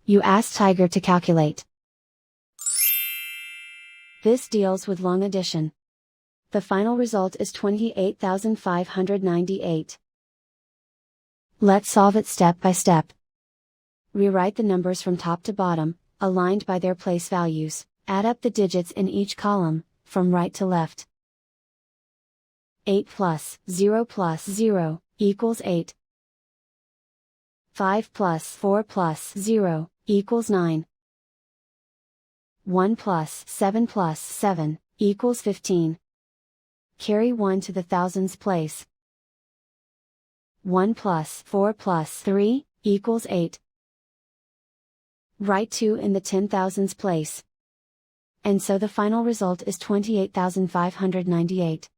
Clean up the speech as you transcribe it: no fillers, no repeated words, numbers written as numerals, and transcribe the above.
You ask Tiger to calculate. This deals with long addition. The final result is 28,598. Let's solve it step by step. Rewrite the numbers from top to bottom, aligned by their place values. Add up the digits in each column, from right to left. 8 plus 0 plus 0 equals 8. 5 plus 4 plus 0 equals 9. 1 plus 7 plus 7 equals 15. Carry 1 to the thousands place. 1 plus 4 plus 3 equals 8. Write 2 in the 10,000s place. And so the final result is 28,598.